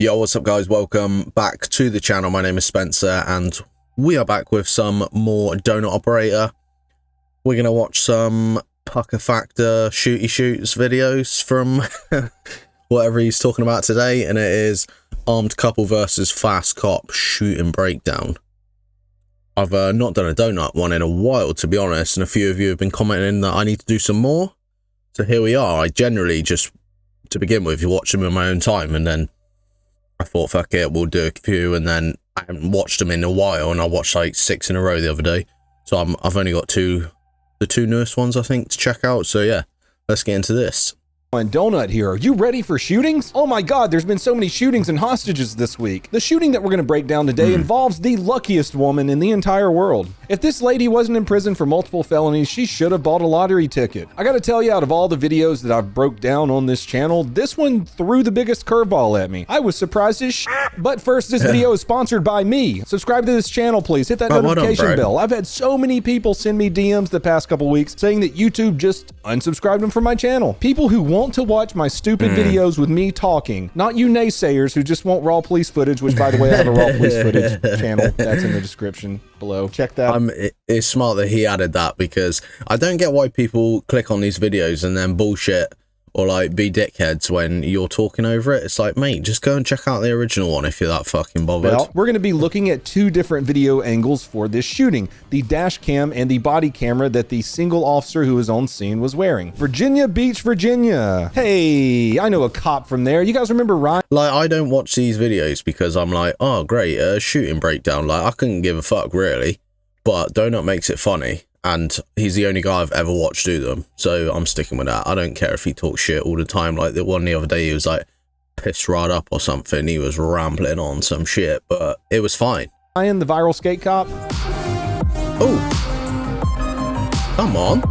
Yo, what's up guys? Welcome back to the channel. My name is Spencer and we are back with some more Donut Operator. We're going to watch some Pucker Factor shooty shoots videos from whatever he's talking about today, and it is Armed Couple versus Fast Cop Shooting Breakdown. I've not done a donut one in a while, to be honest, and a few of you have been commenting that I need to do some more. So here we are. I generally just, to begin with, you watch them in my own time, and then I thought, fuck it, we'll do a few, and then I haven't watched them in a while, and I watched like 6 in a row the other day. So I've only got the two newest ones, I think, to check out. So yeah, let's get into this. Donut here. Are you ready for shootings? Oh my god, there's been so many shootings and hostages this week. The shooting that we're going to break down today involves the luckiest woman in the entire world. If this lady wasn't in prison for multiple felonies, she should have bought a lottery ticket. I gotta tell you, out of all the videos that I've broke down on this channel, this one threw the biggest curveball at me. I was surprised as shit. But first, this video is sponsored by me. Subscribe to this channel, please. Hit that notification bell. I've had so many people send me DMs the past couple weeks saying that YouTube just unsubscribed them from my channel. People who want to watch my stupid videos with me talking, not you naysayers who just want raw police footage, which by the way, I have a raw police footage channel. That's in the description below. Check that. It's smart that he added that, because I don't get why people click on these videos and then bullshit or like be dickheads when you're talking over it. It's like, mate, just go and check out the original one if you're that fucking bothered. Well, we're going to be looking at two different video angles for this shooting: the dash cam and the body camera that the single officer who was on scene was wearing. Virginia Beach, Virginia. Hey, I know a cop from there. You guys remember Ryan? Like, I don't watch these videos because I'm like, oh great, shooting breakdown. Like, I couldn't give a fuck really, but Donut makes it funny. And he's the only guy I've ever watched do them, so I'm sticking with that. I don't care if he talks shit all the time. Like the one the other day, he was like pissed right up or something. He was rambling on some shit, but it was fine. Ryan, the viral skate cop. Oh, come on.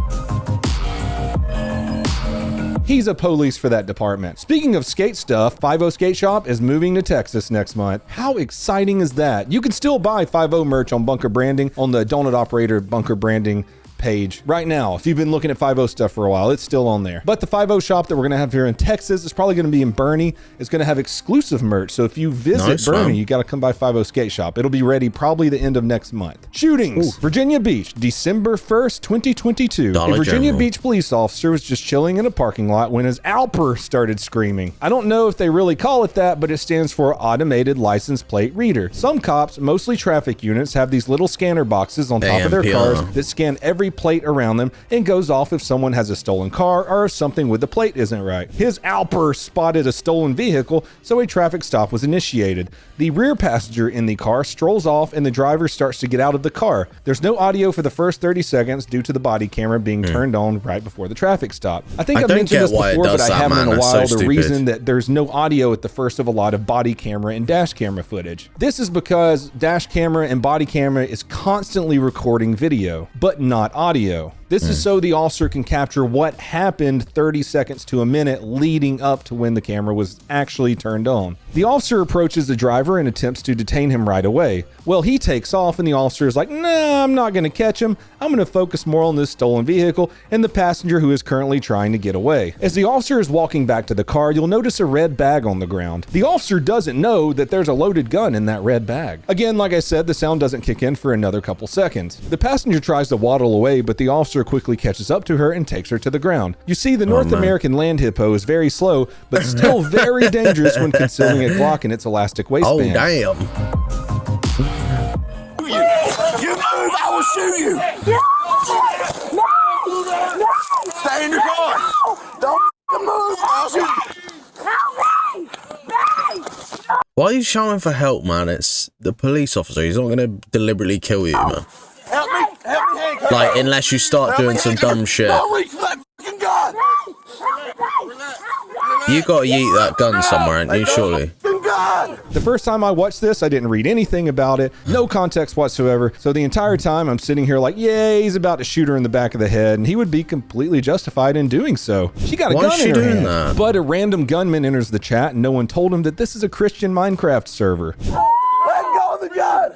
He's a police for that department. Speaking of skate stuff, 5-0 Skate Shop is moving to Texas next month. How exciting is that? You can still buy 5-0 merch on Bunker Branding on the Donut Operator Bunker Branding page right now. If you've been looking at 5-0 stuff for a while, it's still on there. But the 5-0 shop that we're gonna have here in Texas is probably gonna be in Bernie. It's gonna have exclusive merch. So if you visit Bernie, you gotta come by 5-0 Skate Shop. It'll be ready probably the end of next month. Shootings. Ooh. Virginia Beach, December 1st, 2022. A Virginia Beach police officer was just chilling in a parking lot when his Alper started screaming. I don't know if they really call it that, but it stands for Automated License Plate Reader. Some cops, mostly traffic units, have these little scanner boxes on top of their cars that scan every plate around them and goes off if someone has a stolen car or if something with the plate isn't right. His Alper spotted a stolen vehicle, so a traffic stop was initiated. The rear passenger in the car strolls off and the driver starts to get out of the car. There's no audio for the first 30 seconds due to the body camera being turned on right before the traffic stop. I think I've mentioned this before, but I haven't in a while. The reason that there's no audio at the first of a lot of body camera and dash camera footage. This is because dash camera and body camera is constantly recording video, but not audio. This is so the officer can capture what happened 30 seconds to a minute leading up to when the camera was actually turned on. The officer approaches the driver and attempts to detain him right away. Well, he takes off and the officer is like, nah, I'm not going to catch him. I'm going to focus more on this stolen vehicle and the passenger who is currently trying to get away. As the officer is walking back to the car, you'll notice a red bag on the ground. The officer doesn't know that there's a loaded gun in that red bag. Again, like I said, the sound doesn't kick in for another couple seconds. The passenger tries to waddle away, but the officer quickly catches up to her and takes her to the ground. You see, the North American land hippo is very slow, but still very dangerous when concealing a Glock in its elastic waistband. Oh, damn. You move, I will shoot you. No. Stay in your car. Don't move, I'll shoot you. Why are you shouting for help, man? It's the police officer. He's not going to deliberately kill you, man. Help me, handcuff. Like, unless you start doing some dumb shit. Don't reach for that fucking gun. You got to yeet that gun somewhere, ain't you, surely? The first time I watched this, I didn't read anything about it, no context whatsoever. So the entire time I'm sitting here like, yeah, he's about to shoot her in the back of the head, and he would be completely justified in doing so. She got a gun in her hand. But a random gunman enters the chat, and no one told him that this is a Christian Minecraft server. Let go of the gun.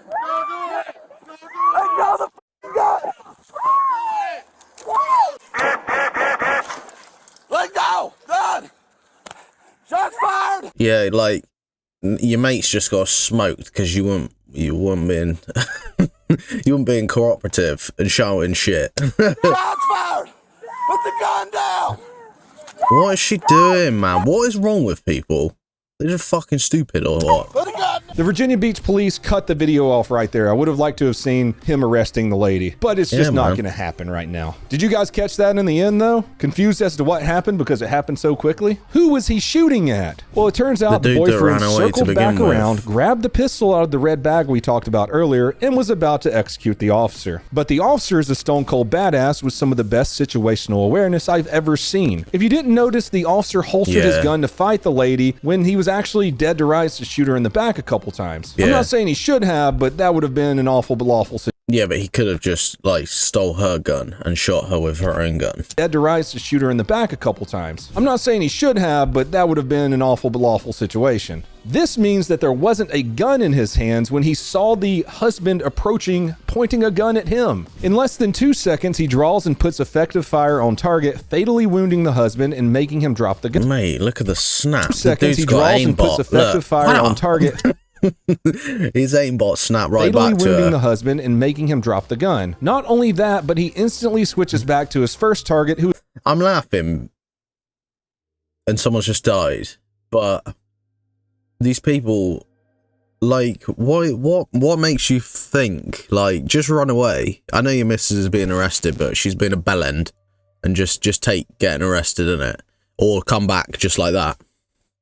Let go of the gun. Let go. Done. Shots fired. Yeah, like, your mate's just got smoked because you weren't being you weren't being cooperative and shouting shit. Shots fired! Put the gun down! What is she doing, man? What is wrong with people? They're just fucking stupid or what? Put the gun down! The Virginia Beach police cut the video off right there. I would have liked to have seen him arresting the lady, but it's just not going to happen right now. Did you guys catch that in the end, though? Confused as to what happened because it happened so quickly? Who was he shooting at? Well, it turns out the boyfriend circled back around, grabbed the pistol out of the red bag we talked about earlier, and was about to execute the officer. But the officer is a stone cold badass with some of the best situational awareness I've ever seen. If you didn't notice, the officer holstered his gun to fight the lady when he was actually dead to rights to shoot her in the back a couple times. I'm not saying he should have, but that would have been an awful situation. Yeah, but he could have just, like, stole her gun and shot her with her own gun. Dead to rights to shoot her in the back a couple times. I'm not saying he should have, but that would have been an awful situation. This means that there wasn't a gun in his hands when he saw the husband approaching, pointing a gun at him. In less than 2 seconds, he draws and puts effective fire on target, fatally wounding the husband and making him drop the gun. Mate, look at the snap. 2 seconds, he draws and puts effective fire on target. His aimbot snapped right fatally back to wounding her. the husband and making him drop the gun. Not only that, but he instantly switches back to his first target, who... I'm laughing, and someone's just died, but these people, like, what makes you think, like, just run away? I know your missus is being arrested, but she's been a bellend, and just take getting arrested, innit? Or come back just like that.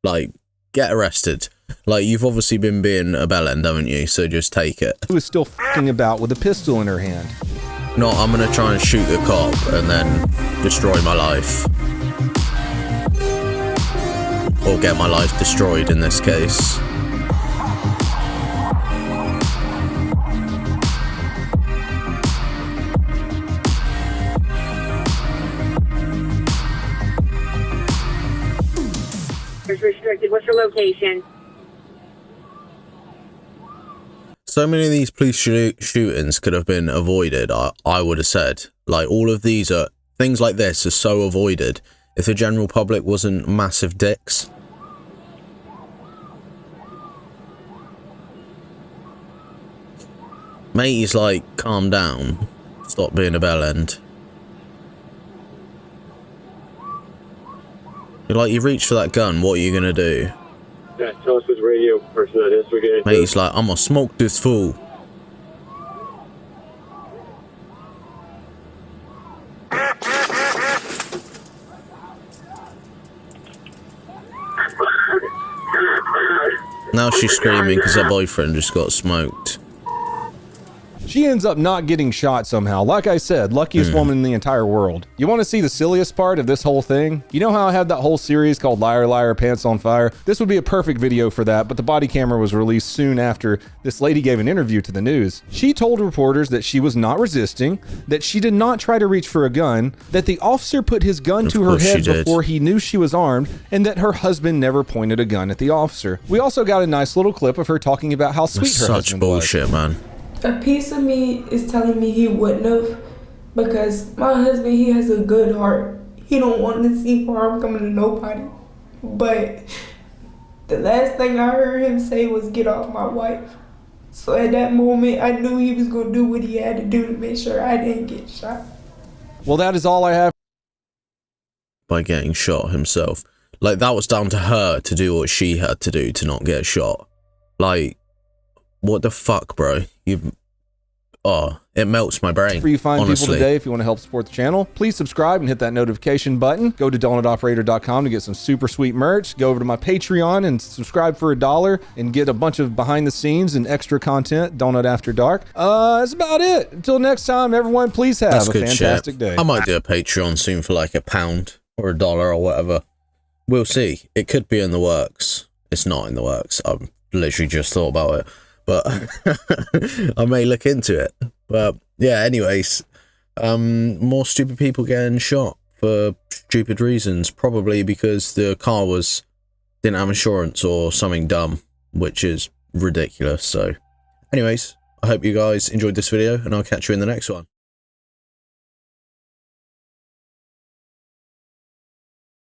Like, get arrested. Like, you've obviously been being a bellend, haven't you? So just take it. who is still f***ing about with a pistol in her hand. No, I'm gonna try and shoot the cop and then destroy my life. Or get my life destroyed in this case. Restricted. What's your location? So many of these police shootings could have been avoided, I would have said. Like, all of these are, things like this are so avoided if the general public wasn't massive dicks. Mate, he's like, calm down. Stop being a bellend. You're like, you reach for that gun, what are you gonna do? Yeah, tell us which radio person that is. We're getting. Mate, he's like, I'm gonna smoke this fool. Now she's screaming because her boyfriend just got smoked. She ends up not getting shot somehow. Like I said, luckiest woman in the entire world. You want to see the silliest part of this whole thing? You know how I had that whole series called Liar Liar Pants on Fire? This would be a perfect video for that, but the body camera was released soon after this lady gave an interview to the news. She told reporters that she was not resisting, that she did not try to reach for a gun, that the officer put his gun to her head before he knew she was armed, and that her husband never pointed a gun at the officer. We also got a nice little clip of her talking about how sweet her husband was. Such bullshit, man. A piece of me is telling me he wouldn't have, because my husband, he has a good heart. He don't want to see harm coming to nobody. But the last thing I heard him say was, "Get off my wife." So at that moment, I knew he was going to do what he had to do to make sure I didn't get shot. Well, that is all I have. By getting shot himself. Like, that was down to her to do what she had to do to not get shot. Like, what the fuck, bro? It melts my brain. For you fine honestly. people today, if you want to help support the channel, please subscribe and hit that notification button. Go to donutoperator.com to get some super sweet merch. Go over to my Patreon and subscribe for $1 and get a bunch of behind the scenes and extra content, Donut After Dark. That's about it. Until next time, everyone, please have a fantastic day. I might do a Patreon soon for like £1 or $1 or whatever. We'll see. It could be in the works. It's not in the works. I've literally just thought about it. But I may look into it. But yeah, anyways, more stupid people getting shot for stupid reasons, probably because the car didn't have insurance or something dumb, which is ridiculous. So anyways, I hope you guys enjoyed this video, and I'll catch you in the next one.